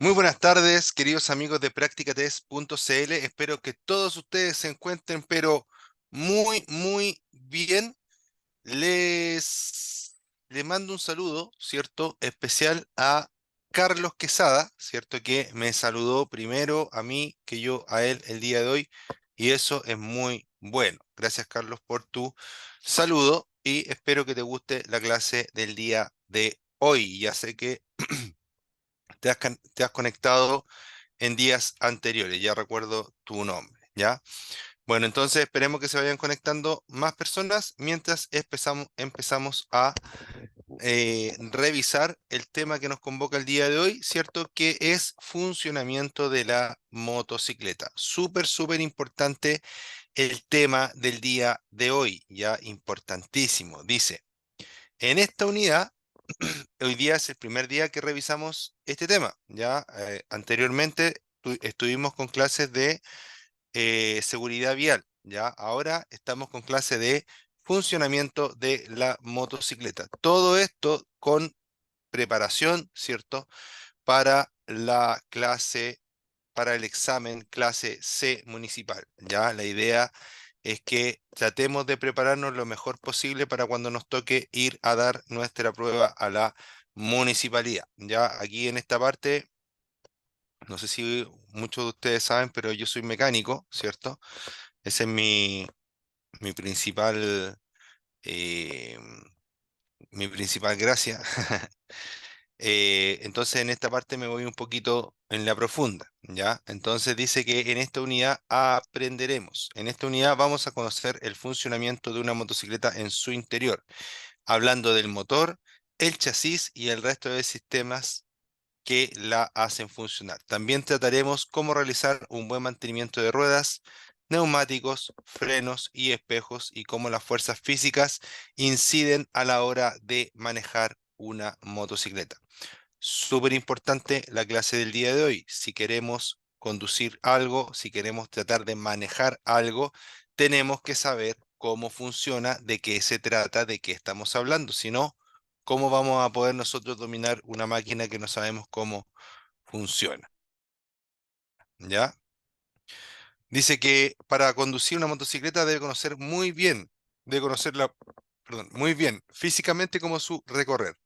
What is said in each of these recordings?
Muy buenas tardes, queridos amigos de Practicatest.cl. Espero que todos ustedes se encuentren, pero muy bien. Les mando un saludo, ¿cierto? Especial a Carlos Quesada, ¿cierto? Que me saludó primero a mí que yo a él el día de hoy. Y eso es muy bueno. Gracias, Carlos, por tu saludo y espero que te guste la clase del día de hoy. Ya sé que te has conectado en días anteriores, ya recuerdo tu nombre, ¿ya? Bueno, entonces esperemos que se vayan conectando más personas mientras empezamos a revisar el tema que nos convoca el día de hoy, ¿cierto? Que es funcionamiento de la motocicleta. Súper importante el tema del día de hoy, ya importantísimo. Dice, en esta unidad hoy día es el primer día que revisamos este tema. Ya anteriormente estuvimos con clases de seguridad vial. Ya ahora estamos con clases de funcionamiento de la motocicleta. Todo esto con preparación, ¿cierto? Para la clase, para el examen clase C municipal. Ya la idea es que tratemos de prepararnos lo mejor posible para cuando nos toque ir a dar nuestra prueba a la municipalidad. Ya aquí en esta parte, no sé si muchos de ustedes saben, pero yo soy mecánico, ¿cierto? Ese es mi principal, eh, mi principal gracia. Entonces en esta parte me voy un poquito en la profunda, ¿ya? Entonces dice que en esta unidad aprenderemos. En esta unidad vamos a conocer el funcionamiento de una motocicleta en su interior, hablando del motor, el chasis y el resto de sistemas que la hacen funcionar. También trataremos cómo realizar un buen mantenimiento de ruedas, neumáticos, frenos y espejos y cómo las fuerzas físicas inciden a la hora de manejar una motocicleta. Súper importante la clase del día de hoy. Si queremos conducir algo, si queremos tratar de manejar algo, tenemos que saber cómo funciona, de qué se trata, de qué estamos hablando. Si no, ¿cómo vamos a poder nosotros dominar una máquina que no sabemos cómo funciona? ¿Ya? Dice que para conducir una motocicleta debe conocer muy bien, debe conocerla, perdón, muy bien, físicamente como su recorrer,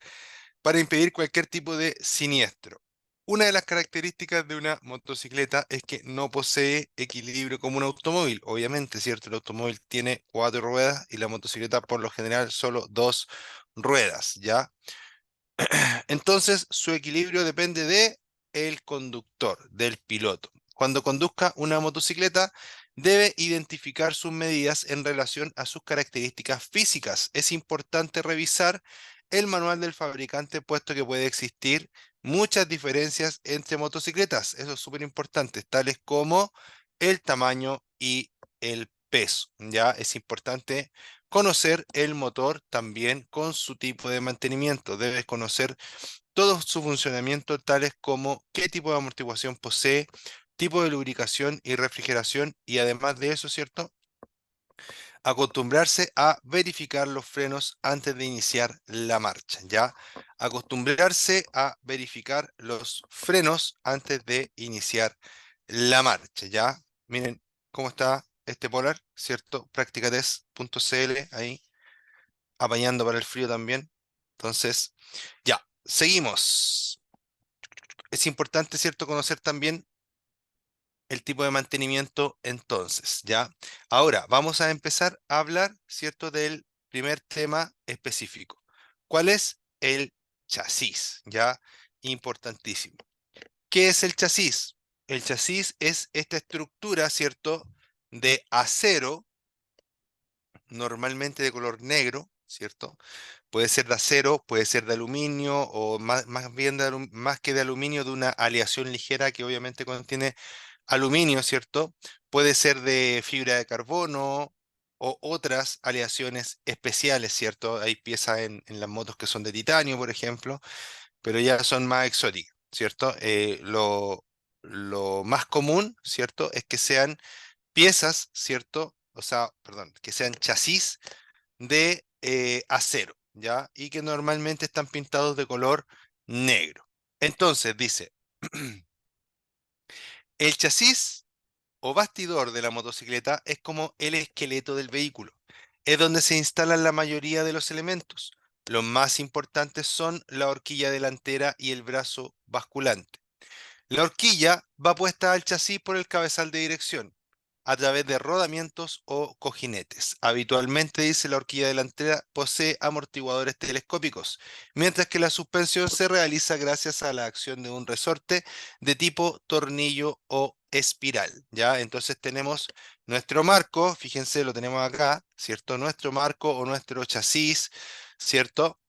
para impedir cualquier tipo de siniestro. Una de las características de una motocicleta es que no posee equilibrio como un automóvil. Obviamente, ¿cierto? El automóvil tiene cuatro ruedas y la motocicleta por lo general solo dos ruedas, ¿ya? Entonces, su equilibrio depende de el conductor, del piloto. Cuando conduzca una motocicleta, debe identificar sus medidas en relación a sus características físicas. Es importante revisar el manual del fabricante, puesto que puede existir muchas diferencias entre motocicletas. Eso es súper importante, tales como el tamaño y el peso. Ya es importante conocer el motor también con su tipo de mantenimiento. Debes conocer todo su funcionamiento, tales como qué tipo de amortiguación posee, tipo de lubricación y refrigeración, y además de eso, ¿cierto? Acostumbrarse a verificar los frenos antes de iniciar la marcha, ¿ya? Acostumbrarse a verificar los frenos antes de iniciar la marcha, ¿ya? Miren cómo está este Polar, ¿cierto? Practicatest.cl ahí, apañando para el frío también. Entonces, ya, seguimos. Es importante, ¿cierto?, conocer también el tipo de mantenimiento entonces, ¿ya? Ahora, vamos a empezar a hablar, ¿cierto?, del primer tema específico. ¿Cuál es el chasis? ¿Ya? Importantísimo. ¿Qué es el chasis? El chasis es esta estructura, ¿cierto?, de acero, normalmente de color negro, ¿cierto? Puede ser de acero, puede ser de aluminio o más bien más que de aluminio, de una aleación ligera que obviamente contiene aluminio, ¿cierto? Puede ser de fibra de carbono o otras aleaciones especiales, ¿cierto? Hay piezas en las motos que son de titanio, por ejemplo, pero ya son más exóticas, ¿cierto? Lo más común, ¿cierto? Es que sean piezas, ¿cierto? O sea, perdón, que sean chasis de acero, ¿ya? Y que normalmente están pintados de color negro. Entonces, dice, El chasis o bastidor de la motocicleta es como el esqueleto del vehículo. Es donde se instalan la mayoría de los elementos. Los más importantes son la horquilla delantera y el brazo basculante. La horquilla va puesta al chasis por el cabezal de dirección, a través de rodamientos o cojinetes. Habitualmente, dice, la horquilla delantera posee amortiguadores telescópicos, mientras que la suspensión se realiza gracias a la acción de un resorte de tipo tornillo o espiral. ¿Ya? Entonces tenemos nuestro marco, fíjense, lo tenemos acá, ¿cierto? Nuestro marco o nuestro chasis, ¿cierto?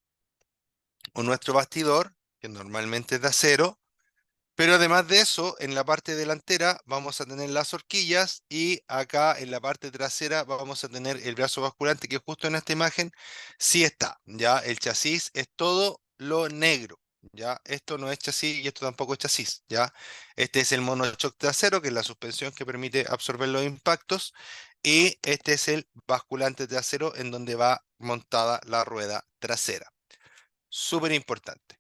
O nuestro bastidor, que normalmente es de acero, pero además de eso, en la parte delantera vamos a tener las horquillas y acá en la parte trasera vamos a tener el brazo basculante que justo en esta imagen sí está, ¿ya? El chasis es todo lo negro, ¿ya? Esto no es chasis y esto tampoco es chasis, ¿ya? Este es el monochoque trasero, que es la suspensión que permite absorber los impactos, y este es el basculante trasero en donde va montada la rueda trasera. Súper importante.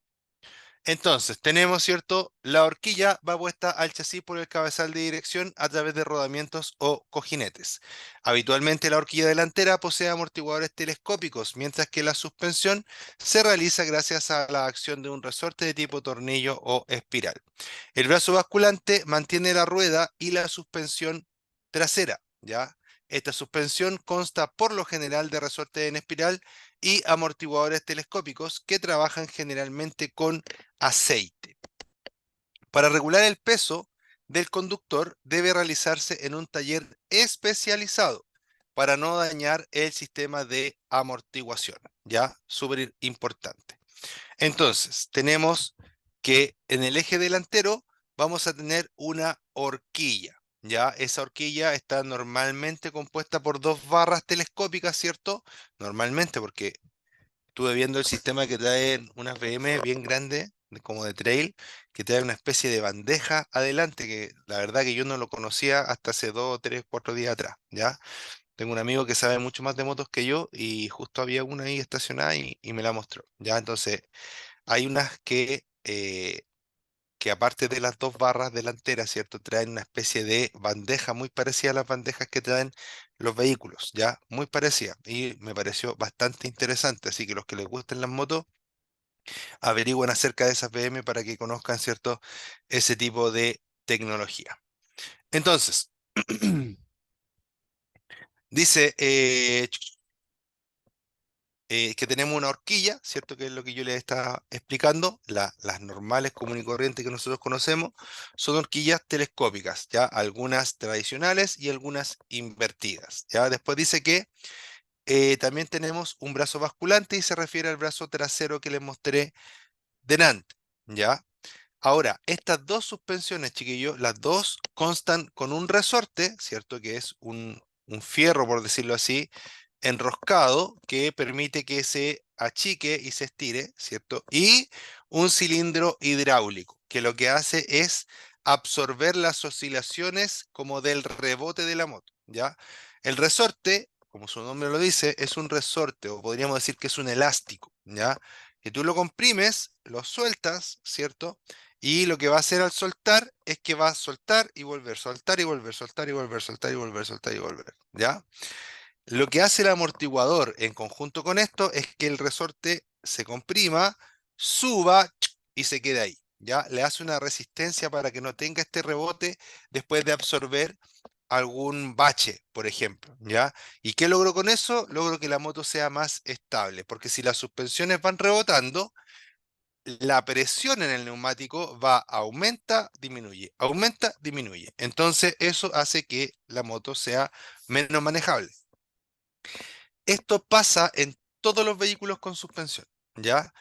Entonces, tenemos, ¿cierto? La horquilla va puesta al chasis por el cabezal de dirección a través de rodamientos o cojinetes. Habitualmente la horquilla delantera posee amortiguadores telescópicos, mientras que la suspensión se realiza gracias a la acción de un resorte de tipo tornillo o espiral. El brazo basculante mantiene la rueda y la suspensión trasera, ¿ya? Esta suspensión consta por lo general de resortes en espiral y amortiguadores telescópicos que trabajan generalmente con aceite. Para regular el peso del conductor debe realizarse en un taller especializado para no dañar el sistema de amortiguación, ¿ya? Súper importante. Entonces, tenemos que en el eje delantero vamos a tener una horquilla, ¿ya? Esa horquilla está normalmente compuesta por dos barras telescópicas, ¿cierto? Normalmente, porque estuve viendo el sistema que traen unas BM bien grandes, como de trail, que trae una especie de bandeja adelante, que la verdad que yo no lo conocía hasta hace 2, 3, 4 días atrás, ¿ya? Tengo un amigo que sabe mucho más de motos que yo y justo había una ahí estacionada y me la mostró, ¿ya? Entonces, hay unas que aparte de las dos barras delanteras, ¿cierto? Traen una especie de bandeja muy parecida a las bandejas que traen los vehículos, ¿ya? Muy parecida. Y me pareció bastante interesante. Así que los que les gusten las motos, averigüen acerca de esas BM para que conozcan, ¿cierto? Ese tipo de tecnología. Entonces, dice, que tenemos una horquilla, ¿cierto? Que es lo que yo les estaba explicando. Las normales, común y corriente que nosotros conocemos, son horquillas telescópicas, ¿ya? Algunas tradicionales y algunas invertidas, ¿ya? Después dice que también tenemos un brazo basculante y se refiere al brazo trasero que les mostré delante, ¿ya? Ahora, estas dos suspensiones, chiquillos, las dos constan con un resorte, ¿cierto? Que es un fierro, por decirlo así, enroscado que permite que se achique y se estire, ¿cierto? Y un cilindro hidráulico, que lo que hace es absorber las oscilaciones como del rebote de la moto, ¿ya? El resorte, como su nombre lo dice, es un resorte, o podríamos decir que es un elástico, ¿ya? Que tú lo comprimes, lo sueltas, ¿cierto? Y lo que va a hacer al soltar es que va a soltar y volver, soltar y volver, soltar y volver, soltar y volver, soltar y volver, ¿ya? Lo que hace el amortiguador en conjunto con esto es que el resorte se comprima, suba y se quede ahí. ¿Ya? Le hace una resistencia para que no tenga este rebote después de absorber algún bache, por ejemplo. ¿Ya? ¿Y qué logro con eso? Logro que la moto sea más estable, porque si las suspensiones van rebotando, la presión en el neumático va, aumenta, disminuye. Entonces eso hace que la moto sea menos manejable. Esto pasa en todos los vehículos con suspensión, ¿ya?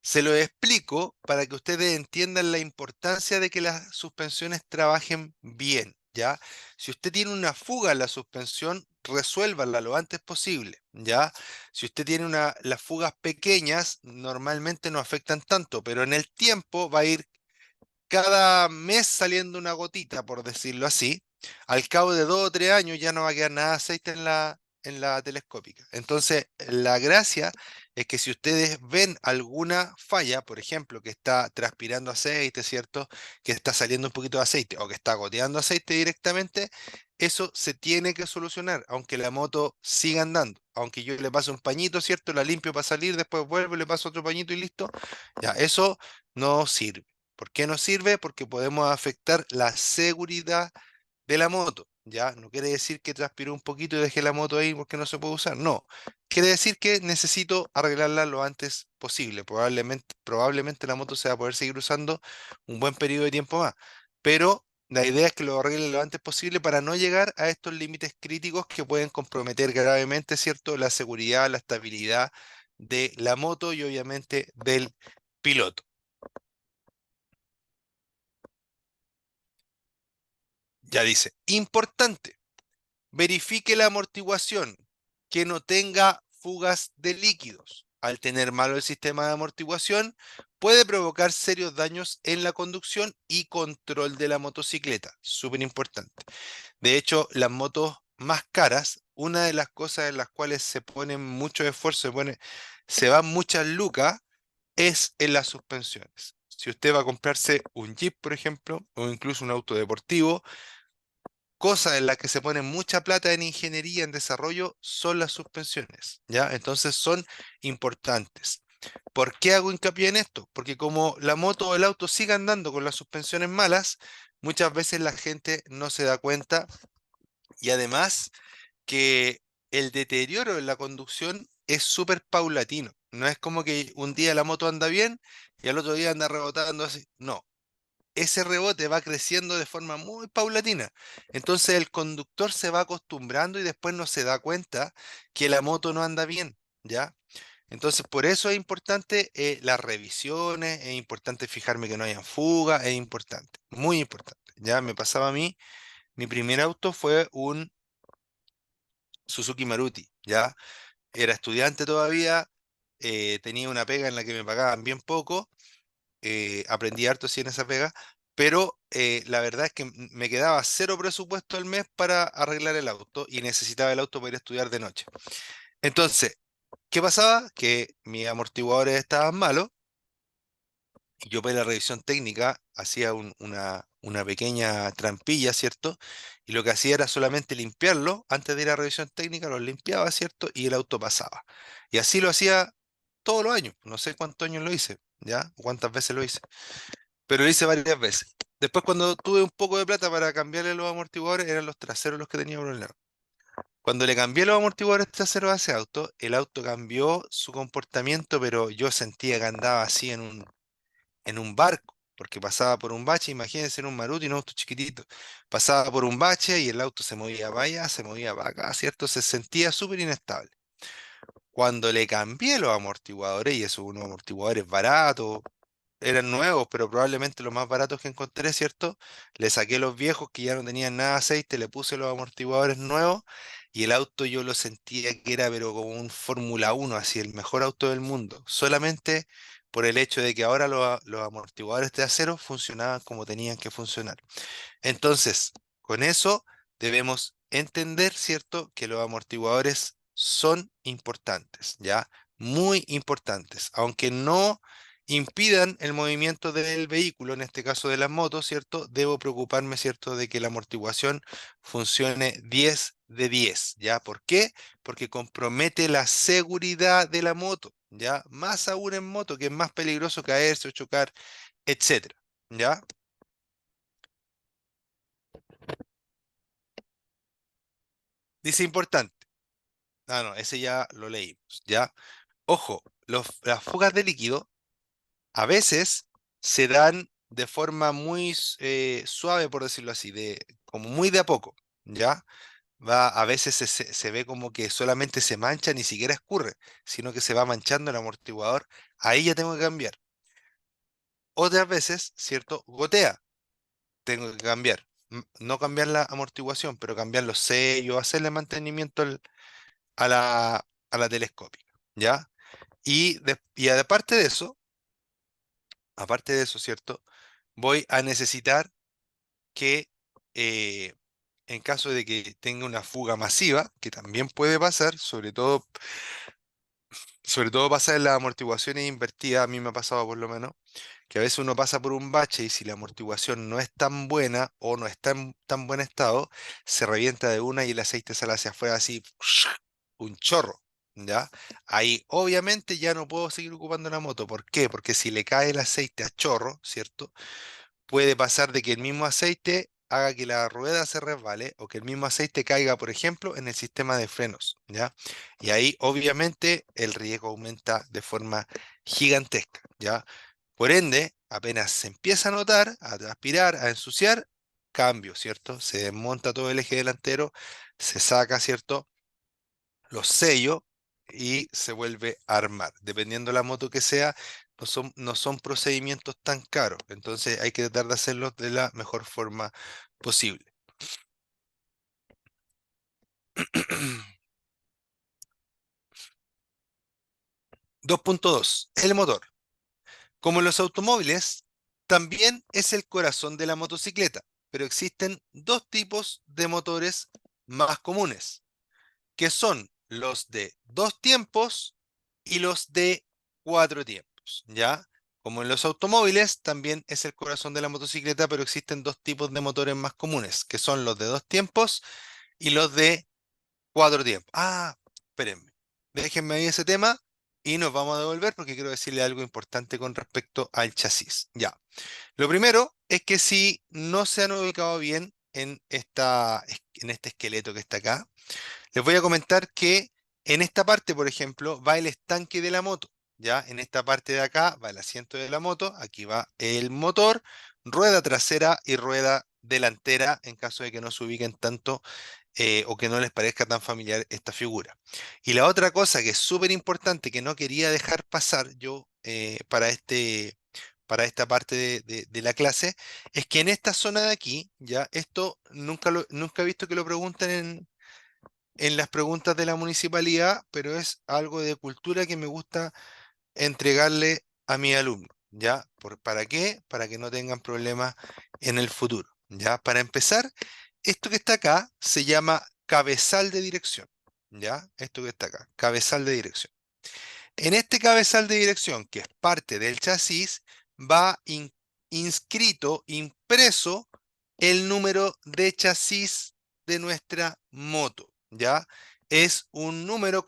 Se lo explico para que ustedes entiendan la importancia de que las suspensiones trabajen bien, ¿ya? Si usted tiene una fuga en la suspensión, resuélvala lo antes posible, ¿ya? Si usted tiene las fugas pequeñas, normalmente no afectan tanto, pero en el tiempo va a ir cada mes saliendo una gotita, por decirlo así. Al cabo de 2 o 3 años ya no va a quedar nada de aceite en la telescópica. Entonces, la gracia es que si ustedes ven alguna falla, por ejemplo, que está transpirando aceite, ¿cierto? Que está saliendo un poquito de aceite o que está goteando aceite directamente, eso se tiene que solucionar, aunque la moto siga andando. Aunque yo le pase un pañito, ¿cierto? La limpio para salir, después vuelvo, le paso otro pañito y listo. Ya, eso no sirve. ¿Por qué no sirve? Porque podemos afectar la seguridad de la moto. Ya, no quiere decir que transpiré un poquito y dejé la moto ahí porque no se puede usar. No, quiere decir que necesito arreglarla lo antes posible. Probablemente la moto se va a poder seguir usando un buen periodo de tiempo más. Pero la idea es que lo arregle lo antes posible para no llegar a estos límites críticos que pueden comprometer gravemente, ¿cierto?, la seguridad, la estabilidad de la moto y obviamente del piloto. Ya dice, importante. Verifique la amortiguación, que no tenga fugas de líquidos. Al tener malo el sistema de amortiguación, puede provocar serios daños en la conducción y control de la motocicleta. Súper importante. De hecho, las motos más caras, una de las cosas en las cuales se ponen mucho esfuerzo, se van muchas lucas, es en las suspensiones. Si usted va a comprarse un Jeep, por ejemplo, o incluso un auto deportivo, cosas en las que se pone mucha plata en ingeniería, en desarrollo, son las suspensiones, ¿ya? Entonces son importantes. ¿Por qué hago hincapié en esto? Porque como la moto o el auto sigue andando con las suspensiones malas, muchas veces la gente no se da cuenta y además que el deterioro en la conducción es súper paulatino. No es como que un día la moto anda bien y al otro día anda rebotando así. No, ese rebote va creciendo de forma muy paulatina. Entonces el conductor se va acostumbrando y después no se da cuenta que la moto no anda bien, ¿ya? Entonces por eso es importante las revisiones, es importante fijarme que no hayan fuga, es importante, muy importante. Ya me pasaba a mí, mi primer auto fue un Suzuki Maruti, ¿ya? Era estudiante todavía, tenía una pega en la que me pagaban bien poco, aprendí harto sí en esa pega, pero la verdad es que me quedaba cero presupuesto al mes para arreglar el auto y necesitaba el auto para ir a estudiar de noche. Entonces, ¿qué pasaba? Que mis amortiguadores estaban malos y yo para la revisión técnica hacía una pequeña trampilla, ¿cierto? Y lo que hacía era solamente limpiarlo antes de ir a revisión técnica, lo limpiaba, ¿cierto? Y el auto pasaba. Y así lo hacía todos los años. No sé cuántos años lo hice, ¿ya? O cuántas veces lo hice, pero lo hice varias veces. Después, cuando tuve un poco de plata para cambiarle los amortiguadores, eran los traseros los que tenía problemas. Cuando le cambié los amortiguadores traseros a ese auto, el auto cambió su comportamiento, pero yo sentía que andaba así en un barco, porque pasaba por un bache, imagínense en un Maruti, un auto chiquitito, pasaba por un bache y el auto se movía para allá, se movía para acá, ¿cierto? Se sentía súper inestable. Cuando le cambié los amortiguadores, y esos unos amortiguadores baratos, eran nuevos, pero probablemente los más baratos que encontré, ¿cierto? Le saqué los viejos que ya no tenían nada de aceite, le puse los amortiguadores nuevos y el auto yo lo sentía que era pero como un Fórmula 1, así el mejor auto del mundo, solamente por el hecho de que ahora los amortiguadores de acero funcionaban como tenían que funcionar. Entonces, con eso debemos entender, ¿cierto?, que los amortiguadores son importantes, ¿ya? Muy importantes, aunque no impidan el movimiento del vehículo, en este caso de las motos, ¿cierto? Debo preocuparme, ¿cierto?, de que la amortiguación funcione 10 de 10, ¿ya? ¿Por qué? Porque compromete la seguridad de la moto, ¿ya? Más aún en moto, que es más peligroso caerse o chocar, etcétera, ¿ya? Dice importante. Ah, no, ese ya lo leímos, ¿ya? Ojo, las fugas de líquido a veces se dan de forma muy suave, por decirlo así, como muy de a poco, ¿ya? A veces se ve como que solamente se mancha, ni siquiera escurre, sino que se va manchando el amortiguador. Ahí ya tengo que cambiar. Otras veces, ¿cierto? Gotea, tengo que cambiar. No cambiar la amortiguación, pero cambiar los sellos, hacerle mantenimiento a la telescópica, ¿ya? Y aparte de eso, ¿cierto? Voy a necesitar que eh, en caso de que tenga una fuga masiva, que también puede pasar, sobre todo Sobre todo pasa en las amortiguaciones invertidas, a mí me ha pasado por lo menos, que a veces uno pasa por un bache y si la amortiguación no es tan buena o no está en tan buen estado, se revienta de una y el aceite sale hacia afuera así, un chorro, ¿ya? Ahí obviamente ya no puedo seguir ocupando la moto. ¿Por qué? Porque si le cae el aceite a chorro, ¿cierto? Puede pasar de que el mismo aceite haga que la rueda se resbale o que el mismo aceite caiga, por ejemplo, en el sistema de frenos, ¿ya? Y ahí obviamente el riesgo aumenta de forma gigantesca, ¿ya? Por ende, apenas se empieza a notar, a transpirar, a ensuciar, cambio, ¿cierto? Se desmonta todo el eje delantero, se saca, ¿cierto? Los sellos y se vuelve a armar. Dependiendo de la moto que sea, no son procedimientos tan caros, entonces hay que tratar de hacerlo de la mejor forma posible. 2.2. El motor. Como en los automóviles, también es el corazón de la motocicleta, pero existen dos tipos de motores más comunes, que son los de dos tiempos y los de cuatro tiempos, ¿ya? Como en los automóviles, también es el corazón de la motocicleta, pero existen dos tipos de motores más comunes, que son los de dos tiempos y los de cuatro tiempos. Ah, espérenme, déjenme ahí ese tema y nos vamos a devolver porque quiero decirle algo importante con respecto al chasis. Ya, lo primero es que si no se han ubicado bien en este esqueleto que está acá, les voy a comentar que en esta parte, por ejemplo, va el estanque de la moto. Ya, en esta parte de acá va el asiento de la moto, aquí va el motor, rueda trasera y rueda delantera, en caso de que no se ubiquen tanto o que no les parezca tan familiar esta figura. Y la otra cosa que es súper importante que no quería dejar pasar yo para esta parte de la clase, es que en esta zona de aquí, ya, esto nunca he visto que lo pregunten en las preguntas de la municipalidad, pero es algo de cultura que me gusta entregarle a mi alumno, ¿ya? ¿Para qué? Para que no tengan problemas en el futuro, ¿ya? Para empezar, esto que está acá se llama cabezal de dirección, ¿ya? Esto que está acá, cabezal de dirección. En este cabezal de dirección, que es parte del chasis, va inscrito, impreso, el número de chasis de nuestra moto, ¿ya? Es un número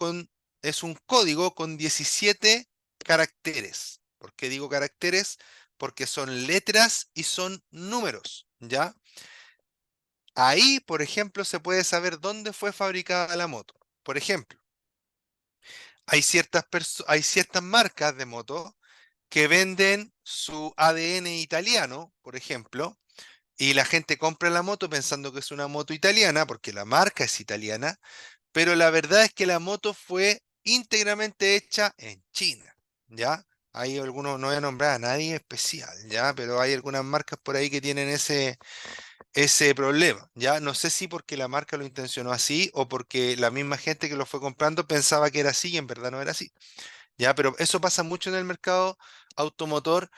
es un código con 17 caracteres. ¿Por qué digo caracteres? Porque son letras y son números, ¿ya? Ahí, por ejemplo, se puede saber dónde fue fabricada la moto. Por ejemplo, hay ciertas marcas de moto que venden su ADN italiano, por ejemplo, y la gente compra la moto pensando que es una moto italiana, porque la marca es italiana, pero la verdad es que la moto fue íntegramente hecha en China, ¿ya? Hay algunos, no voy a nombrar a nadie especial, ¿ya? Pero hay algunas marcas por ahí que tienen ese problema, ¿ya? No sé si porque la marca lo intencionó así o porque la misma gente que lo fue comprando pensaba que era así y en verdad no era así, ¿ya? Pero eso pasa mucho en el mercado automotor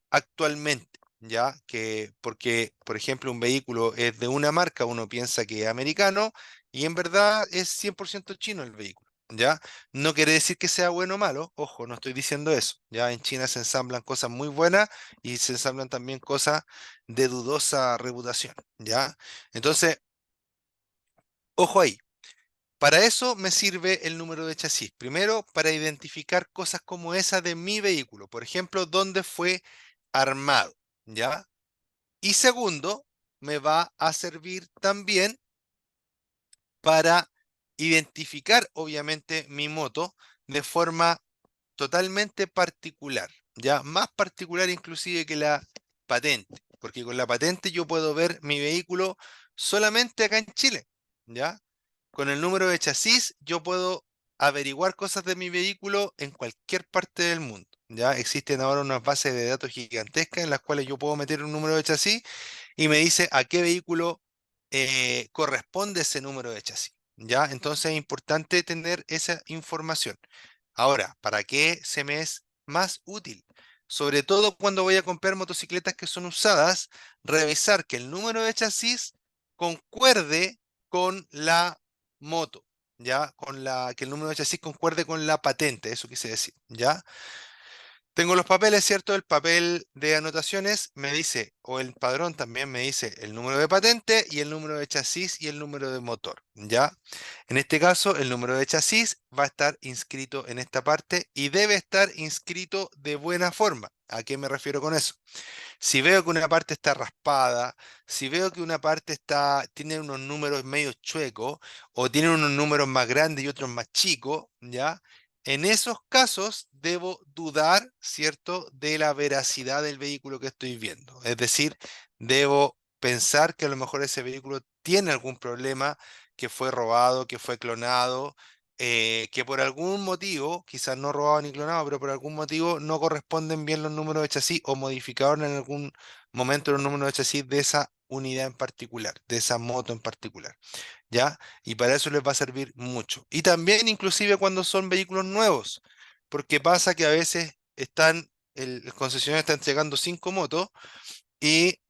actualmente, ¿ya? Que porque, por ejemplo, un vehículo es de una marca, uno piensa que es americano y en verdad es 100% chino el vehículo, ¿ya? No quiere decir que sea bueno o malo, ojo, no estoy diciendo eso, ¿ya? En China se ensamblan cosas muy buenas y se ensamblan también cosas de dudosa reputación, ¿ya? Entonces, ojo ahí. Para eso me sirve el número de chasis. Primero, para identificar cosas como esa de mi vehículo. Por ejemplo, dónde fue armado, ¿ya? Y segundo, me va a servir también para identificar, obviamente, mi moto de forma totalmente particular, ¿ya? Más particular inclusive que la patente, porque con la patente yo puedo ver mi vehículo solamente acá en Chile, ¿ya? Con el número de chasis yo puedo averiguar cosas de mi vehículo en cualquier parte del mundo, ¿ya? Existen ahora unas bases de datos gigantescas en las cuales yo puedo meter un número de chasis y me dice a qué vehículo corresponde ese número de chasis, ¿ya? Entonces es importante tener esa información. Ahora, ¿para qué se me es más útil? Sobre todo cuando voy a comprar motocicletas que son usadas, revisar que el número de chasis concuerde con la moto, ¿ya? Que el número de chasis concuerde con la patente, eso quise decir, ¿ya? Tengo los papeles, ¿cierto? El papel de anotaciones me dice, o el padrón también me dice el número de patente y el número de chasis y el número de motor, ¿ya? En este caso, el número de chasis va a estar inscrito en esta parte y debe estar inscrito de buena forma. ¿A qué me refiero con eso? Si veo que una parte está raspada, si veo que una parte tiene unos números medio chuecos o tiene unos números más grandes y otros más chicos, ¿ya? En esos casos debo dudar, ¿cierto?, de la veracidad del vehículo que estoy viendo. Es decir, debo pensar que a lo mejor ese vehículo tiene algún problema, que fue robado, que fue clonado, que por algún motivo, quizás no robado ni clonado, pero por algún motivo no corresponden bien los números de chasis o modificaron en algún momento los números de chasis de esa unidad en particular, de esa moto en particular, ¿ya? Y para eso les va a servir mucho. Y también inclusive cuando son vehículos nuevos, porque pasa que a veces el concesionario está entregando 5 motos y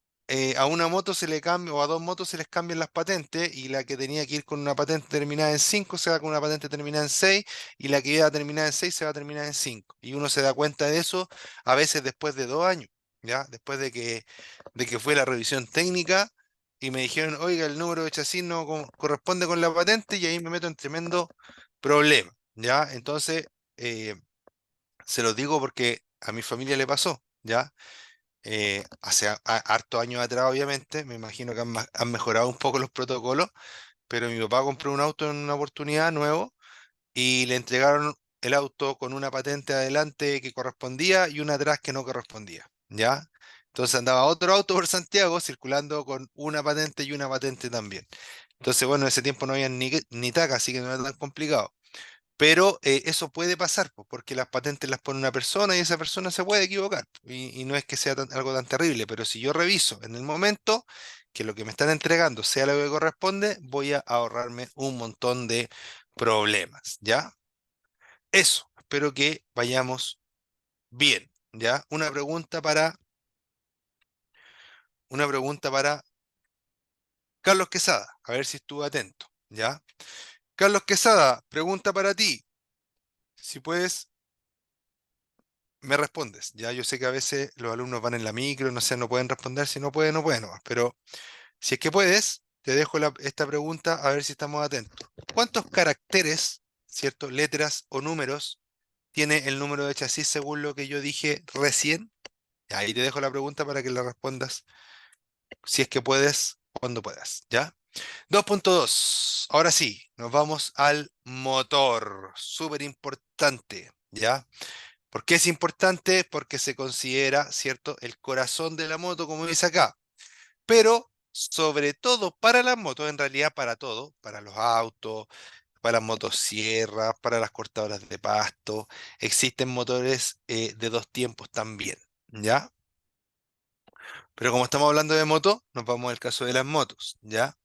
a una moto se le cambia, o a 2 motos se les cambian las patentes, y la que tenía que ir con una patente terminada en 5 se va con una patente terminada en 6 y la que iba terminada en 6 se va a terminar en 5. Y uno se da cuenta de eso a veces después de 2 años, ¿ya? Después de que fue la revisión técnica y me dijeron, oiga, el número de chasis no corresponde con la patente, y ahí me meto en tremendo problema, ¿ya? Entonces, eh, se los digo porque a mi familia le pasó, ¿ya? Hace hartos años atrás, obviamente, me imagino que han mejorado un poco los protocolos, pero mi papá compró un auto en una oportunidad nuevo y le entregaron el auto con una patente adelante que correspondía y una atrás que no correspondía, ¿ya? Entonces andaba otro auto por Santiago circulando con una patente y una patente también. Entonces, bueno, en ese tiempo no había ni taca, así que no era tan complicado. Pero eso puede pasar, po, porque las patentes las pone una persona y esa persona se puede equivocar, po, y no es que sea algo tan terrible, pero si yo reviso en el momento que lo que me están entregando sea lo que corresponde, voy a ahorrarme un montón de problemas, ¿ya? Eso, espero que vayamos bien, ¿ya? Una pregunta para Carlos Quesada, a ver si estuvo atento, ¿ya? Carlos Quesada, pregunta para ti, si puedes. Me respondes. Ya yo sé que a veces los alumnos van en la micro, no sé, no pueden responder. Si no puede, no puede nomás. Pero si es que puedes, te dejo esta pregunta a ver si estamos atentos. ¿Cuántos caracteres, cierto, letras o números tiene el número de chasis según lo que yo dije recién? Ahí te dejo la pregunta para que la respondas si es que puedes, cuando puedas. ¿Ya? 2.2. Ahora sí, nos vamos al motor. Súper importante. ¿Ya? ¿Por qué es importante? Porque se considera, ¿cierto?, el corazón de la moto, como dice acá. Pero sobre todo para las motos, en realidad para todo, para los autos, para las motosierras, para las cortadoras de pasto, existen motores de 2 tiempos también, ¿ya? Pero como estamos hablando de moto, nos vamos al caso de las motos, ¿ya?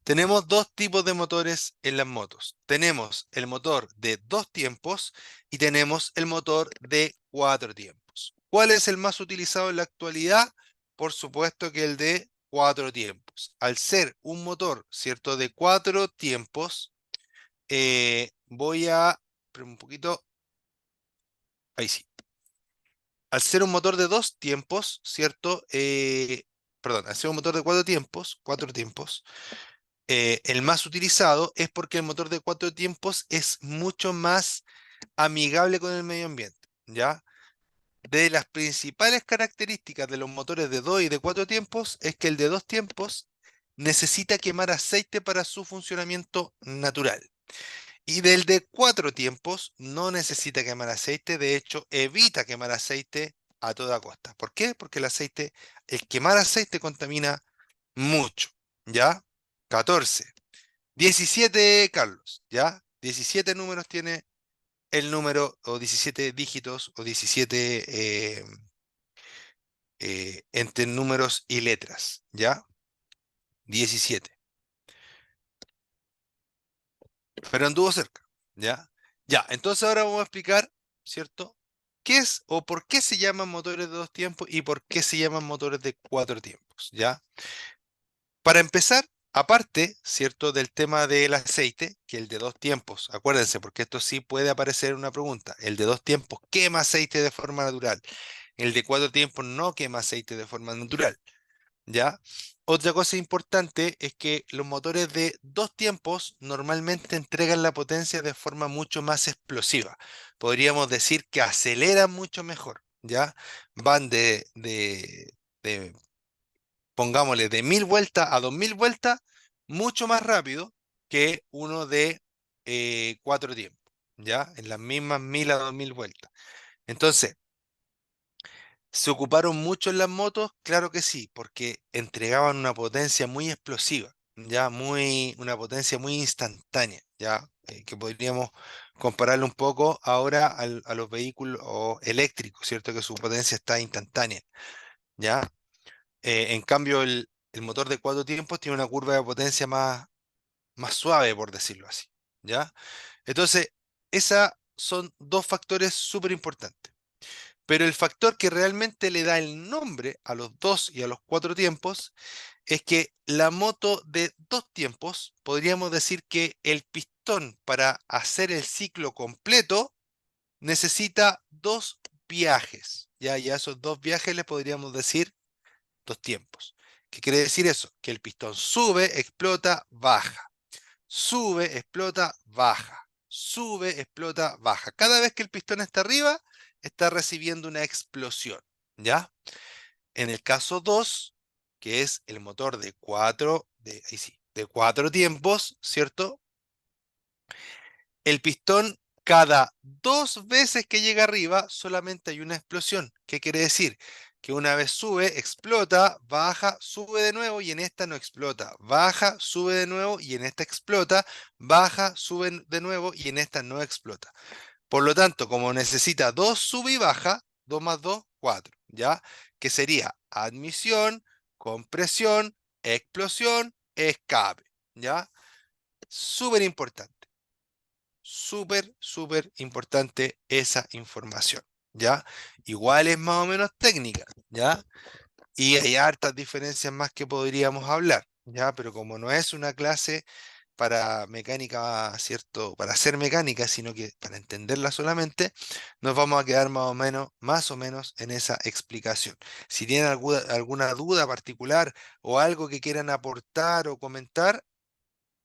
Tenemos 2 tipos de motores en las motos. Tenemos el motor de 2 tiempos y tenemos el motor de 4 tiempos. ¿Cuál es el más utilizado en la actualidad? Por supuesto que el de 4 tiempos. Al ser un motor, ¿cierto?, de 4 tiempos, pero un poquito, ahí sí. Al ser un motor de 2 tiempos, ¿cierto? Perdón, al ser un motor de 4 tiempos, el más utilizado es porque el motor de 4 tiempos es mucho más amigable con el medio ambiente, ¿ya? De las principales características de los motores de 2 y de 4 tiempos es que el de 2 tiempos necesita quemar aceite para su funcionamiento natural. Y del de 4 tiempos no necesita quemar aceite, de hecho evita quemar aceite a toda costa. ¿Por qué? Porque el quemar aceite contamina mucho, ¿ya? 14. 17, Carlos, ¿ya? 17 números tiene el número, o 17 dígitos, o 17 entre números y letras, ¿ya? 17. Pero anduvo cerca, ¿ya? Ya, entonces ahora vamos a explicar, ¿cierto? ¿Qué es o por qué se llaman motores de 2 tiempos y por qué se llaman motores de 4 tiempos, ¿ya? Para empezar, Aparte, ¿cierto? Del tema del aceite, que el de dos tiempos, acuérdense, porque esto sí puede aparecer en una pregunta. El de dos tiempos quema aceite de forma natural. El de cuatro tiempos no quema aceite de forma natural. ¿Ya? Otra cosa importante es que los motores de dos tiempos normalmente entregan la potencia de forma mucho más explosiva. Podríamos decir que aceleran mucho mejor, ¿ya? Van de, pongámosle, de 1000 vueltas a 2000 vueltas, mucho más rápido que uno de cuatro tiempos, ¿ya? En las mismas 1000 a 2000 vueltas. Entonces, ¿se ocuparon mucho en las motos? Claro que sí, porque entregaban una potencia muy explosiva, ya una potencia muy instantánea, ya que podríamos compararlo un poco ahora a los vehículos eléctricos, ¿cierto? Que su potencia está instantánea, ya. En cambio, el motor de cuatro tiempos tiene una curva de potencia más suave, por decirlo así, ya. Entonces, esos son dos factores súper importantes. Pero el factor que realmente le da el nombre a los dos y a los cuatro tiempos es que la moto de dos tiempos, podríamos decir que el pistón para hacer el ciclo completo necesita dos viajes. Ya, y a esos dos viajes le podríamos decir dos tiempos. ¿Qué quiere decir eso? Que el pistón sube, explota, baja. Sube, explota, baja. Sube, explota, baja. Cada vez que el pistón está arriba, está recibiendo una explosión. ¿Ya? En el caso 2, que es el motor de ahí sí, de cuatro tiempos, ¿cierto? El pistón, cada dos veces que llega arriba, solamente hay una explosión. ¿Qué quiere decir? Que una vez sube, explota, baja, sube de nuevo y en esta no explota. Baja, sube de nuevo y en esta explota. Baja, sube de nuevo y en esta no explota. Por lo tanto, como necesita dos sube y baja, 2 más 2 4, ¿ya? Que sería admisión, compresión, explosión, escape, ¿ya? Súper importante, súper importante esa información, ¿ya? Igual es más o menos técnica, ¿ya? Y hay hartas diferencias más que podríamos hablar, ¿ya? Pero como no es una clase para mecánica, ¿cierto? Para hacer mecánica, sino que para entenderla solamente, nos vamos a quedar más o menos en esa explicación. Si tienen alguna duda particular o algo que quieran aportar o comentar,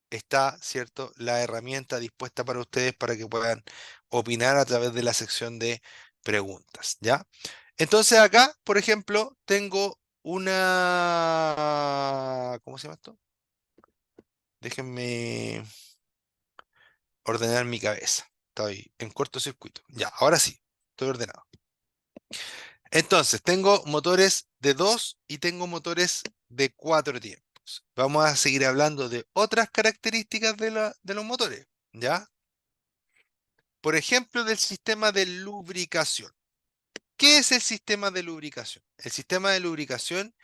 está, ¿cierto? La herramienta dispuesta para ustedes para que puedan opinar a través de la sección de preguntas, ¿ya? Entonces acá, por ejemplo, tengo ¿cómo se llama esto? Déjenme ordenar mi cabeza. Estoy en cortocircuito. Ya, ahora sí, estoy ordenado. Entonces, tengo motores de 2 y tengo motores de 4 tiempos. Vamos a seguir hablando de otras características de los motores, ¿ya? Por ejemplo, del sistema de lubricación. ¿Qué es el sistema de lubricación? El sistema de lubricación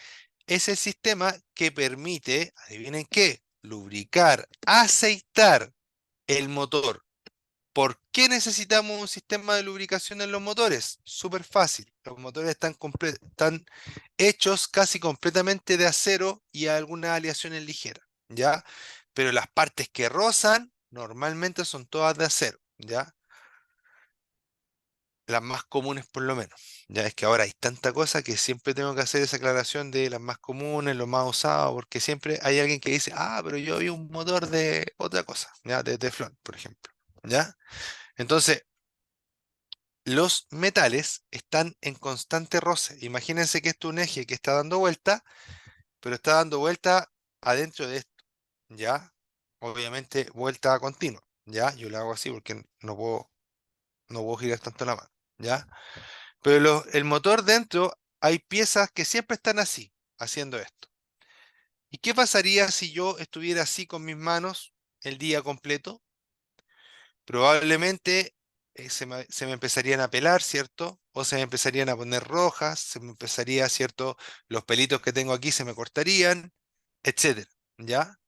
es el sistema que permite, adivinen qué, lubricar, aceitar el motor. ¿Por qué necesitamos un sistema de lubricación en los motores? Súper fácil. Los motores están hechos casi completamente de acero y algunas aleaciones ligeras, ¿ya? Pero las partes que rozan normalmente son todas de acero, ¿ya? Las más comunes por lo menos. Ya es que ahora hay tanta cosa que siempre tengo que hacer esa aclaración de las más comunes, los más usados, porque siempre hay alguien que dice, ah, pero yo vi un motor de otra cosa, ¿ya? De teflón, por ejemplo, ¿ya? Entonces, los metales están en constante roce. Imagínense que esto es un eje que está dando vuelta, pero está dando vuelta adentro de esto, ¿ya? Obviamente vuelta continua, ¿ya? Yo lo hago así porque no puedo girar tanto la mano, ¿ya? Pero el motor dentro hay piezas que siempre están así, haciendo esto. ¿Y qué pasaría si yo estuviera así con mis manos el día completo? Probablemente se me empezarían a pelar, ¿cierto? O se me empezarían a poner rojas, se me empezaría, ¿cierto? Los pelitos que tengo aquí se me cortarían, etcétera, ¿ya?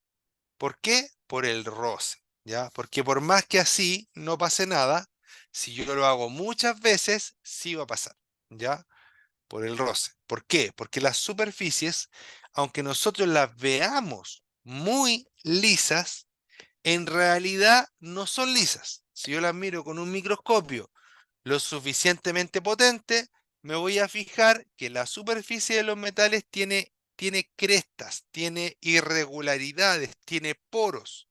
¿Por qué? Por el roce, ¿ya? Porque por más que así no pase nada, si yo lo hago muchas veces, sí va a pasar, ¿ya? Por el roce. ¿Por qué? Porque las superficies, aunque nosotros las veamos muy lisas, en realidad no son lisas. Si yo las miro con un microscopio lo suficientemente potente, me voy a fijar que la superficie de los metales tiene crestas, tiene irregularidades, tiene poros.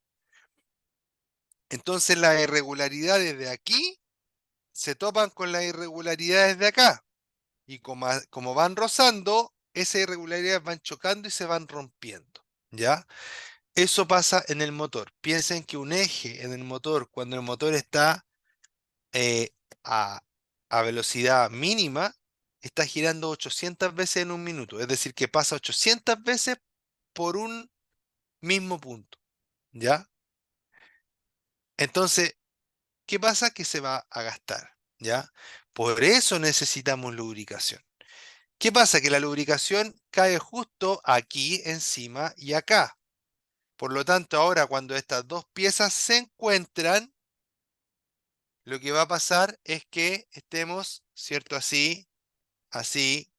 Entonces las irregularidades de aquí se topan con las irregularidades de acá. Y como van rozando, esas irregularidades van chocando y se van rompiendo. ¿Ya? Eso pasa en el motor. Piensen que un eje en el motor, cuando el motor está eh, a, a velocidad mínima, está girando 800 veces en un minuto. Es decir, que pasa 800 veces por un mismo punto. ¿Ya? Entonces, ¿qué pasa? Que se va a gastar. ¿Ya? Por eso necesitamos lubricación. ¿Qué pasa? Que la lubricación cae justo aquí encima y acá. Por lo tanto, ahora cuando estas dos piezas se encuentran, lo que va a pasar es que estemos, ¿cierto? Así, así,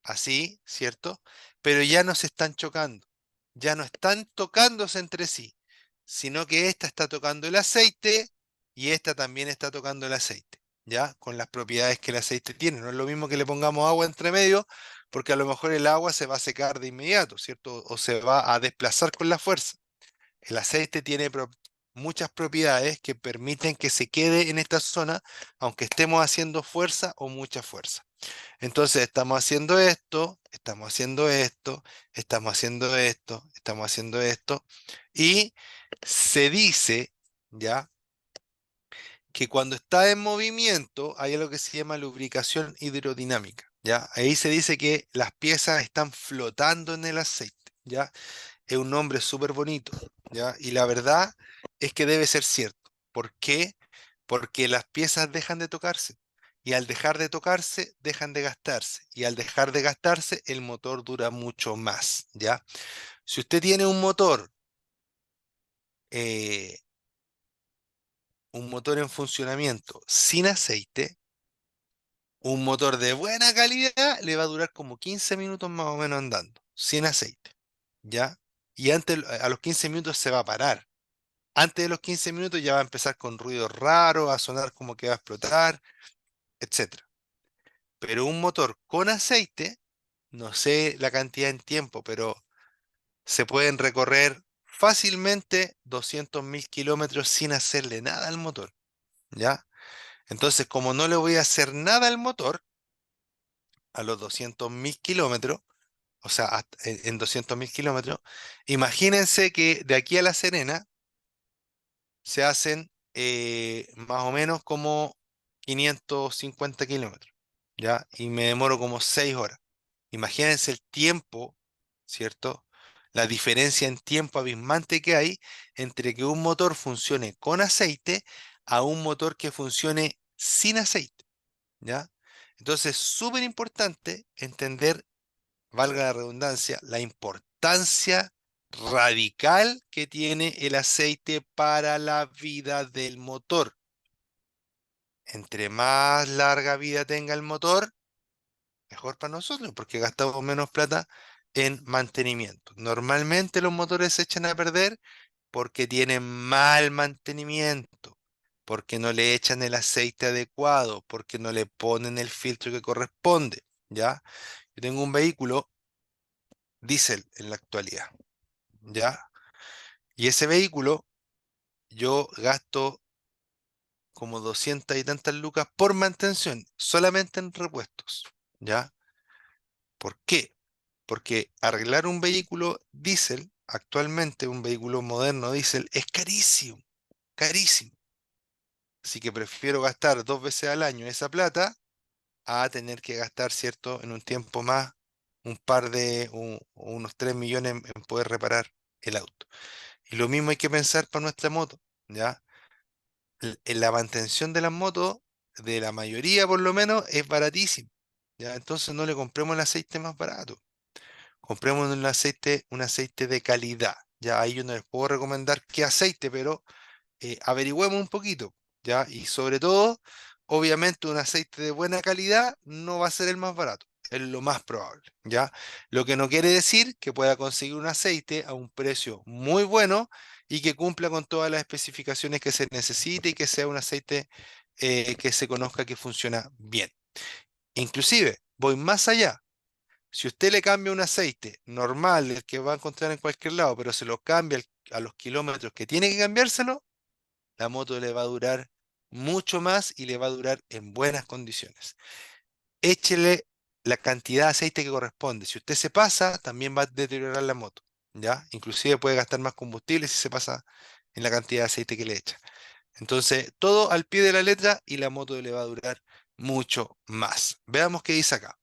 así, ¿cierto? Pero ya no se están chocando, ya no están tocándose entre sí, sino que esta está tocando el aceite y esta también está tocando el aceite, ¿ya? Con las propiedades que el aceite tiene. No es lo mismo que le pongamos agua entre medio, porque a lo mejor el agua se va a secar de inmediato, ¿cierto? O se va a desplazar con la fuerza. El aceite tiene muchas propiedades que permiten que se quede en esta zona, aunque estemos haciendo fuerza o mucha fuerza. Entonces estamos haciendo esto, estamos haciendo esto, estamos haciendo esto, estamos haciendo esto, y se dice, ¿ya? Que cuando está en movimiento hay algo que se llama lubricación hidrodinámica, ¿ya? Ahí se dice que las piezas están flotando en el aceite, ¿ya? Es un nombre súper bonito, ¿ya? Y la verdad es que debe ser cierto. ¿Por qué? Porque las piezas dejan de tocarse. Y al dejar de tocarse, dejan de gastarse. Y al dejar de gastarse, el motor dura mucho más, ¿ya? Si usted tiene eh, un motor en funcionamiento sin aceite, un motor de buena calidad le va a durar como 15 minutos más o menos andando, sin aceite, ¿ya? Y antes, a los 15 minutos se va a parar. Antes de los 15 minutos ya va a empezar con ruido raro, a sonar como que va a explotar, etcétera. Pero un motor con aceite, no sé la cantidad en tiempo, pero se pueden recorrer fácilmente 200.000 kilómetros sin hacerle nada al motor, ¿ya? Entonces, como no le voy a hacer nada al motor a los 200.000 kilómetros, o sea, en 200.000 kilómetros, imagínense que de aquí a La Serena se hacen más o menos como 550 kilómetros, ¿ya? Y me demoro como 6 horas. Imagínense el tiempo, ¿cierto? La diferencia en tiempo abismante que hay entre que un motor funcione con aceite a un motor que funcione sin aceite, ¿ya? Entonces, súper importante entender, valga la redundancia, la importancia radical que tiene el aceite para la vida del motor. Entre más larga vida tenga el motor, mejor para nosotros, porque gastamos menos plata en mantenimiento. Normalmente los motores se echan a perder porque tienen mal mantenimiento, porque no le echan el aceite adecuado, porque no le ponen el filtro que corresponde, ¿ya? Yo tengo un vehículo diésel en la actualidad, ¿ya? Y ese vehículo yo gasto como 200 y tantas lucas por mantención, solamente en repuestos, ¿ya? ¿Por qué? Porque arreglar un vehículo diésel, actualmente un vehículo moderno diésel, es carísimo, carísimo. Así que prefiero gastar 2 veces al año esa plata a tener que gastar, ¿cierto?, en un tiempo más, unos 3 millones en poder reparar el auto. Y lo mismo hay que pensar para nuestra moto, ¿ya? En la mantención de las motos, de la mayoría por lo menos, es baratísimo, ¿ya? Entonces no le compremos el aceite más barato, compremos un aceite de calidad. Ya ahí yo no les puedo recomendar qué aceite, pero averigüemos un poquito, ¿ya? Y sobre todo, obviamente un aceite de buena calidad no va a ser el más barato. es lo más probable, ¿ya? Lo que no quiere decir que pueda conseguir un aceite a un precio muy bueno y que cumpla con todas las especificaciones que se necesite y que sea un aceite que se conozca que funciona bien. Inclusive, voy más allá. Si usted le cambia un aceite normal, el que va a encontrar en cualquier lado, pero se lo cambia a los kilómetros que tiene que cambiárselo, la moto le va a durar mucho más y le va a durar en buenas condiciones. Échele la cantidad de aceite que corresponde. Si usted se pasa, también va a deteriorar la moto, ¿ya? Inclusive puede gastar más combustible si se pasa en la cantidad de aceite que le echa. Entonces, todo al pie de la letra y la moto le va a durar mucho más. Veamos qué dice acá.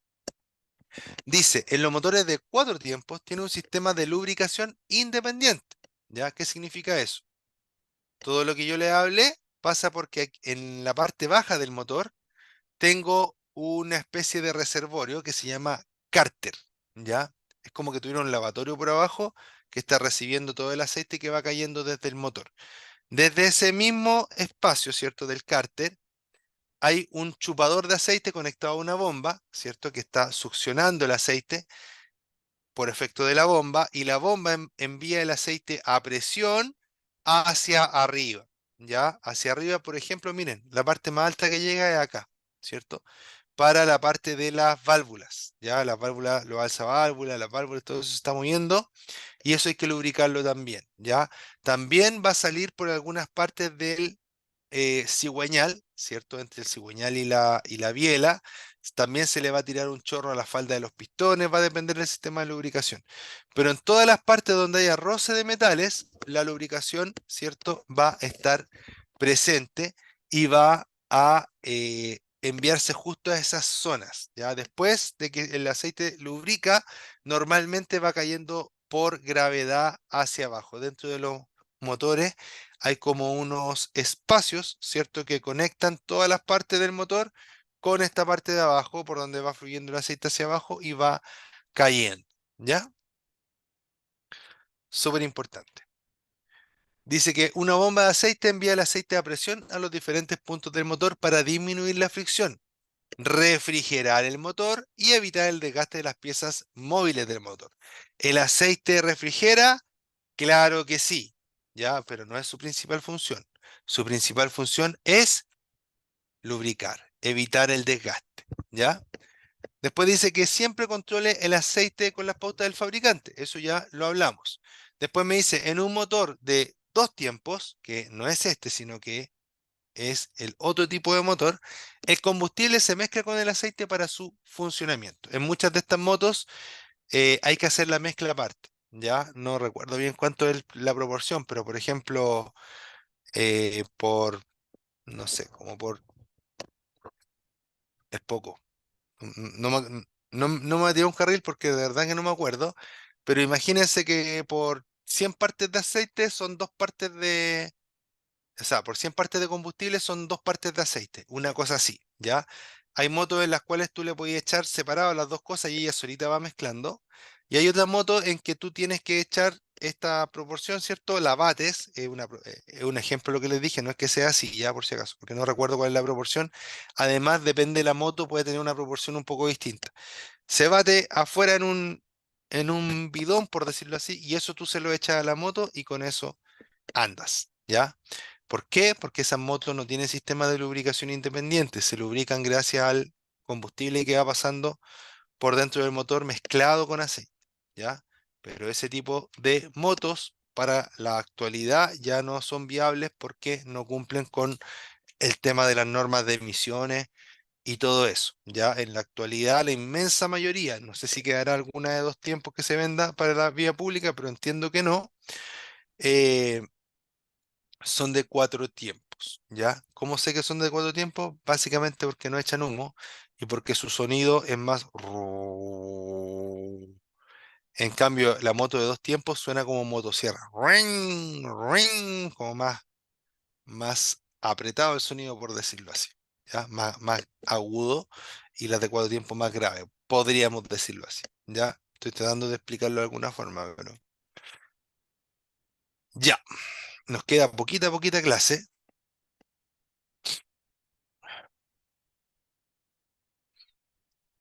Dice, en los motores de cuatro tiempos tiene un sistema de lubricación independiente. ¿Ya? ¿Qué significa eso? Todo lo que yo le hablé pasa porque en la parte baja del motor tengo una especie de reservorio que se llama cárter, ¿ya? Es como que tuviera un lavatorio por abajo que está recibiendo todo el aceite que va cayendo desde el motor. Desde ese mismo espacio, ¿cierto? Del cárter, hay un chupador de aceite conectado a una bomba, ¿cierto? Que está succionando el aceite por efecto de la bomba y la bomba envía el aceite a presión hacia arriba, ¿ya? Hacia arriba, por ejemplo, miren, la parte más alta que llega es acá, ¿cierto? Para la parte de las válvulas, ¿ya? Las válvulas, los alzaválvulas, las válvulas, todo eso se está moviendo y eso hay que lubricarlo también, ¿ya? También va a salir por algunas partes del cigüeñal, ¿cierto? Entre el cigüeñal y la biela, también se le va a tirar un chorro a la falda de los pistones, va a depender del sistema de lubricación. Pero en todas las partes donde haya roce de metales, la lubricación, ¿cierto? Va a estar presente y va a enviarse justo a esas zonas, ¿ya? Después de que el aceite lubrica, normalmente va cayendo por gravedad hacia abajo. Dentro de los motores hay como unos espacios, ¿cierto? Que conectan todas las partes del motor con esta parte de abajo, por donde va fluyendo el aceite hacia abajo y va cayendo, ¿ya? Súper importante. Dice que una bomba de aceite envía el aceite a presión a los diferentes puntos del motor para disminuir la fricción, refrigerar el motor y evitar el desgaste de las piezas móviles del motor. ¿El aceite refrigera? Claro que sí, ya, pero no es su principal función. Su principal función es lubricar, evitar el desgaste, ¿ya? Después dice que siempre controle el aceite con las pautas del fabricante, eso ya lo hablamos. Después me dice, en un motor de dos tiempos, que no es este, sino que es el otro tipo de motor, el combustible se mezcla con el aceite para su funcionamiento. En muchas de estas motos hay que hacer la mezcla aparte, ¿ya? No recuerdo bien cuánto es la proporción, pero por ejemplo, por, no sé, como por, es poco. No, no me voy a tirar un carril porque de verdad que no me acuerdo, pero imagínense que por 100 partes de aceite son dos partes de, o sea, por 100 partes de combustible son dos partes de aceite, una cosa así, ¿ya? Hay motos en las cuales tú le puedes echar separado las dos cosas y ella solita va mezclando. Y hay otras motos en que tú tienes que echar esta proporción, ¿cierto? La bates, es un ejemplo lo que les dije, no es que sea así, ya por si acaso, porque no recuerdo cuál es la proporción. Además, depende de la moto, puede tener una proporción un poco distinta. Se bate afuera en un bidón, por decirlo así, y eso tú se lo echas a la moto y con eso andas, ¿ya? ¿Por qué? Porque esas motos no tienen sistema de lubricación independiente, se lubrican gracias al combustible que va pasando por dentro del motor mezclado con aceite, ¿ya? Pero ese tipo de motos para la actualidad ya no son viables porque no cumplen con el tema de las normas de emisiones y todo eso, ¿ya? En la actualidad la inmensa mayoría, no sé si quedará alguna de dos tiempos que se venda para la vía pública, pero entiendo que no. eh, Son de cuatro tiempos, ¿ya? ¿Cómo sé que son de cuatro tiempos? Básicamente porque no echan humo y porque su sonido es más... En cambio, la moto de dos tiempos suena como motosierra. Ring, ring, como más apretado el sonido, por decirlo así, ¿ya? Más agudo y las de cuatro tiempos más grave, podríamos decirlo así, ¿ya? Estoy tratando de explicarlo de alguna forma, pero... Ya, nos queda poquita clase.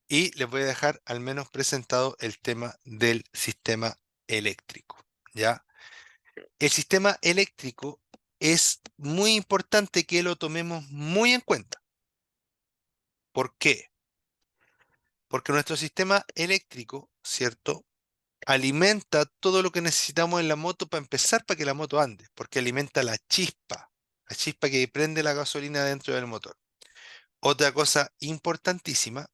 y les voy a dejar al menos presentado el tema del sistema eléctrico, ¿ya? El sistema eléctrico es muy importante que lo tomemos muy en cuenta. ¿Por qué? Porque nuestro sistema eléctrico, ¿cierto? Alimenta todo lo que necesitamos en la moto para empezar, para que la moto ande, porque alimenta la chispa que prende la gasolina dentro del motor. Otra cosa importantísima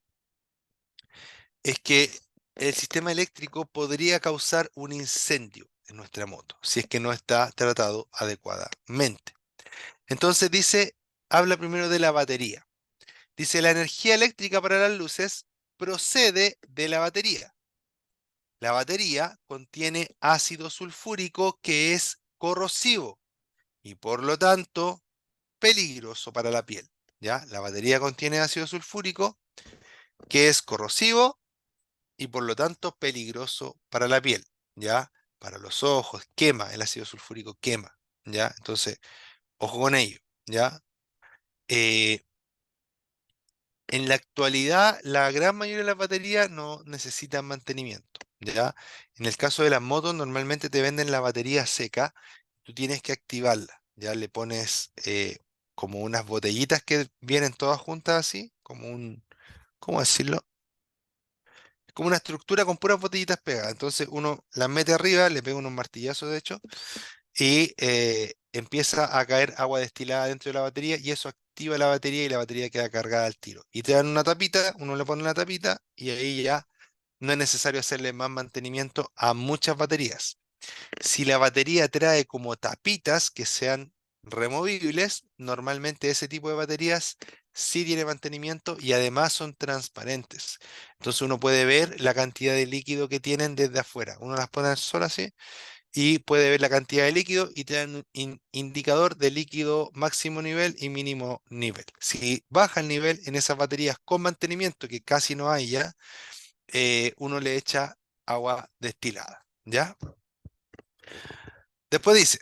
es que el sistema eléctrico podría causar un incendio en nuestra moto si es que no está tratado adecuadamente. Entonces dice, habla primero de la batería. Dice, la energía eléctrica para las luces procede de la batería. La batería contiene ácido sulfúrico que es corrosivo y por lo tanto peligroso para la piel. ¿Ya? La batería contiene ácido sulfúrico que es corrosivo y por lo tanto peligroso para la piel. ¿Ya? Para los ojos, quema, el ácido sulfúrico quema. ¿Ya? Entonces, ojo con ello. ¿Ya? Eh, En la actualidad, la gran mayoría de las baterías no necesitan mantenimiento, ¿ya? En el caso de las motos, normalmente te venden la batería seca, tú tienes que activarla, ya le pones como unas botellitas que vienen todas juntas así, como un, ¿cómo decirlo? Como una estructura con puras botellitas pegadas. Entonces uno las mete arriba, le pega unos martillazos de hecho, y empieza a caer agua destilada dentro de la batería y eso activa la batería y la batería queda cargada al tiro. Y te dan una tapita, uno le pone la tapita y ahí ya no es necesario hacerle más mantenimiento a muchas baterías. Si la batería trae como tapitas que sean removibles, normalmente ese tipo de baterías sí tiene mantenimiento y además son transparentes. Entonces uno puede ver la cantidad de líquido que tienen desde afuera. Uno las pone al sol así y puede ver la cantidad de líquido y te dan un indicador de líquido máximo nivel y mínimo nivel. Si baja el nivel en esas baterías con mantenimiento, que casi no hay ya, uno le echa agua destilada, ¿ya? Después dice,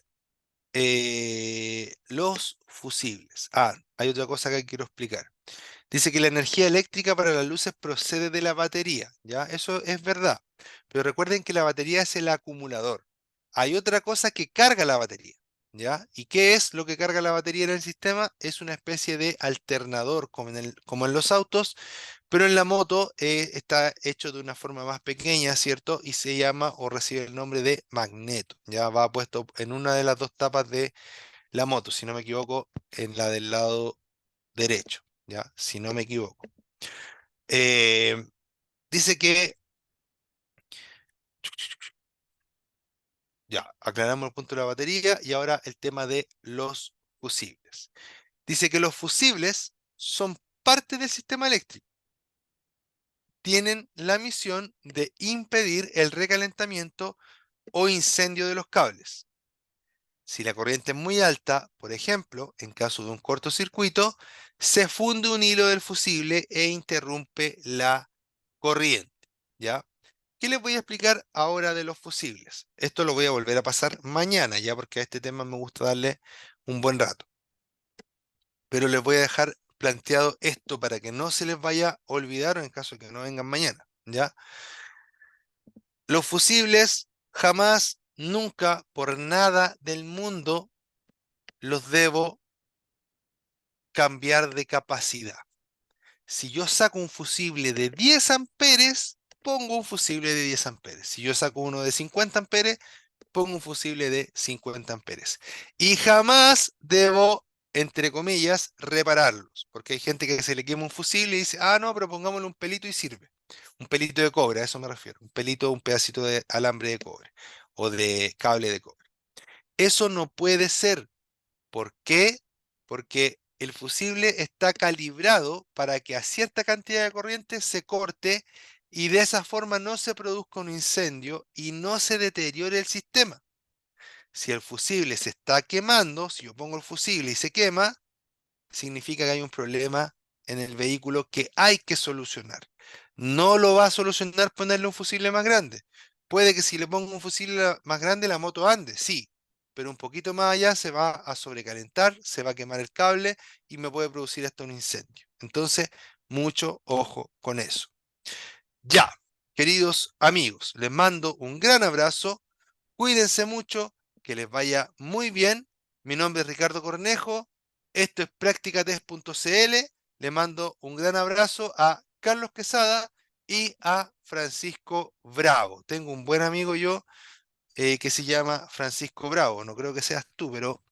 los fusibles. Ah, hay otra cosa que quiero explicar. Dice que la energía eléctrica para las luces procede de la batería, ¿ya? Eso es verdad. Pero recuerden que la batería es el acumulador. Hay otra cosa que carga la batería, ¿ya? ¿Y qué es lo que carga la batería en el sistema? Es una especie de alternador, como en los autos, pero en la moto está hecho de una forma más pequeña, ¿cierto? Y se llama o recibe el nombre de magneto, ¿ya? Va puesto en una de las dos tapas de la moto, si no me equivoco, en la del lado derecho, ¿ya? Si no me equivoco. Eh, dice que, ya, aclaramos el punto de la batería y ahora el tema de los fusibles. Dice que los fusibles son parte del sistema eléctrico. Tienen la misión de impedir el recalentamiento o incendio de los cables. Si la corriente es muy alta, por ejemplo, en caso de un cortocircuito, se funde un hilo del fusible e interrumpe la corriente, ¿ya? ¿Qué les voy a explicar ahora de los fusibles? Esto lo voy a volver a pasar mañana, ya porque a este tema me gusta darle un buen rato. Pero les voy a dejar planteado esto para que no se les vaya a olvidar o en caso de que no vengan mañana, ¿ya? Los fusibles jamás, nunca, por nada del mundo los debo cambiar de capacidad. Si yo saco un fusible de 10 amperes, pongo un fusible de 10 amperes. Si yo saco uno de 50 amperes, pongo un fusible de 50 amperes. Y jamás debo, entre comillas, repararlos. Porque hay gente que se le quema un fusible y dice, ah, no, pero pongámosle un pelito y sirve. Un pelito de cobre, a eso me refiero. Un pelito, un pedacito de alambre de cobre o de cable de cobre. Eso no puede ser. ¿Por qué? Porque el fusible está calibrado para que a cierta cantidad de corriente se corte y de esa forma no se produzca un incendio y no se deteriore el sistema. Si el fusible se está quemando, si yo pongo el fusible y se quema, significa que hay un problema en el vehículo que hay que solucionar. No lo va a solucionar ponerle un fusible más grande. Puede que si le pongo un fusible más grande la moto ande, sí, pero un poquito más allá se va a sobrecalentar, se va a quemar el cable y me puede producir hasta un incendio. Entonces, mucho ojo con eso. Ya, queridos amigos, les mando un gran abrazo. Cuídense mucho, que les vaya muy bien. Mi nombre es Ricardo Cornejo. Esto es Practicatest.cl. Le mando un gran abrazo a Carlos Quesada y a Francisco Bravo. Tengo un buen amigo yo que se llama Francisco Bravo. No creo que seas tú, pero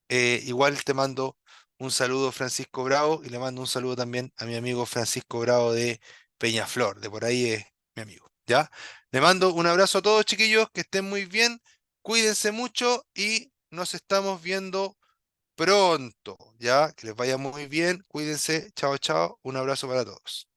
igual te mando un saludo, Francisco Bravo, y le mando un saludo también a mi amigo Francisco Bravo de Peñaflor, de por ahí es mi amigo, ¿ya? Le mando un abrazo a todos, chiquillos, que estén muy bien, cuídense mucho y nos estamos viendo pronto, ¿ya? Que les vaya muy bien, cuídense, chao, chao, un abrazo para todos.